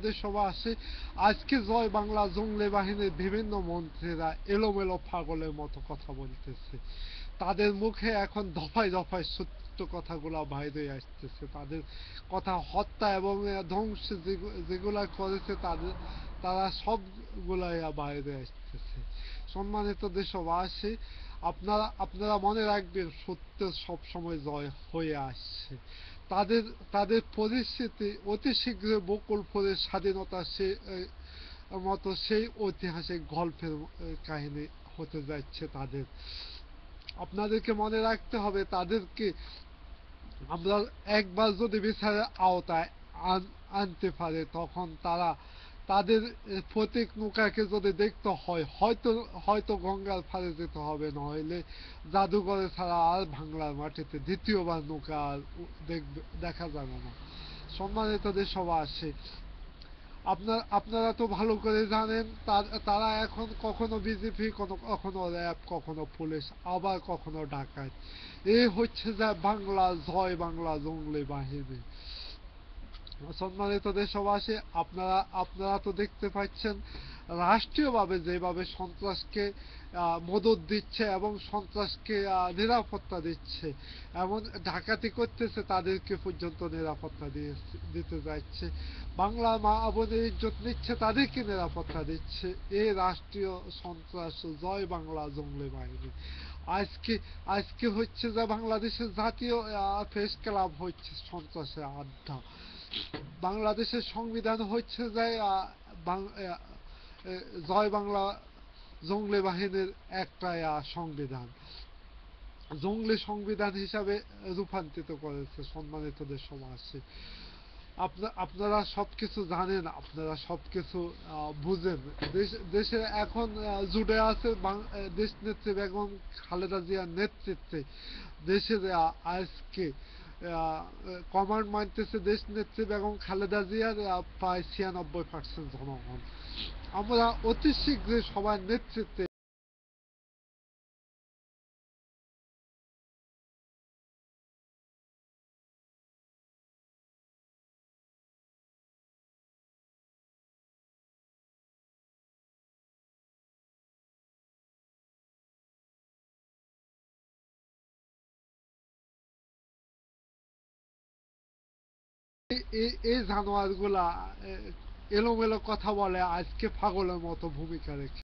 দেশবাসী, আজকে জয় বাংলা জঙ্গলে বাহিনীর বিভিন্ন মন্ত্রীরা এলোমেলো পাগলের মতো কথা বলতেছে। তাদের মুখে এখন দফায় দফায় সত্য কথাগুলা বাইরে আসতেছে। তাদের কথা হত্যা এবং ধ্বংস যেগুলা করেছে তারা সবগুলাই বাইরে আসতেছে। সম্মানিত দেশবাসী, আপনারা মনে রাখবেন, সত্য সবসময় জয় হয়ে আসছে। তাদের তাদের পরিস্থিতি অতি শীঘ্রই বকুলপুরের স্বাধীনতা মতো সেই ঐতিহাসিক গল্পের কাহিনী হতে যাচ্ছে তাদের। আপনাদেরকে মনে রাখতে হবে, তাদেরকে আমরা একবার যদি বিচারের আওতায় আনতে পারে, তখন তাদের প্রতীক নৌকাকে যদি দেখতে হয়, হয়তো গঙ্গার পাড়ে যেতে হবে, নইলে জাদুঘরে ছাড়া আর বাংলার মাটিতে দ্বিতীয়বার নৌকা আর দেখা যাবে না। সম্মানিত দেশবাসী, আপনারা তো ভালো করে জানেন, তারা এখন কখনো বিজেপি, কখনো র্যাব, কখনো পুলিশ, আবার কখনো ডাকাত। এই হচ্ছে যে বাংলা জয় বাংলা জঙ্গলি বাহিনী। সম্মানিত দেশবাসী, আপনারা তো দেখতে পাচ্ছেন, রাষ্ট্রীয়ভাবে যেভাবে সন্ত্রাসকে মদত দিচ্ছে এবং সন্ত্রাসকে নিরাপত্তা দিচ্ছে, এমন ডাকাতি করতেছে, তাদেরকে পর্যন্ত নিরাপত্তা দিতে যাচ্ছে। বাংলা মা বোনের ইজ্জত নিচ্ছে, তাদেরকে নিরাপত্তা দিচ্ছে এই রাষ্ট্রীয় সন্ত্রাস জয় বাংলা জঙ্গলি বাহিনী। আজকে আজকে হচ্ছে যে বাংলাদেশের জাতীয় প্রেস ক্লাব হচ্ছে সন্ত্রাসের আড্ডা। বাংলাদেশের সংবিধান হচ্ছে যে জয় বাংলা জঙ্গলি বাহিনীর একটা সংবিধান, জঙ্গলি সংবিধান হিসাবে রূপান্তরিত করেছে। সম্মানিত দেশবাসী, আপনারা সবকিছু জানেন, আপনারা সবকিছু বুঝেন। দেশে এখন জুড়ে আছে দেশ নেত্রী বেগম খালেদা জিয়ার নেতৃত্বে। দেশের আজকে কমান্ড মানতেছে দেশ নেত্রী বেগম খালেদা জিয়ার প্রায় 96% জনগণ। আমরা অতি শীঘ্রই সবার নেতৃত্বে এই জানোয়ার গুলা এলোমেলো কথা বলে, আজকে পাগলের মতো ভূমিকা রেখে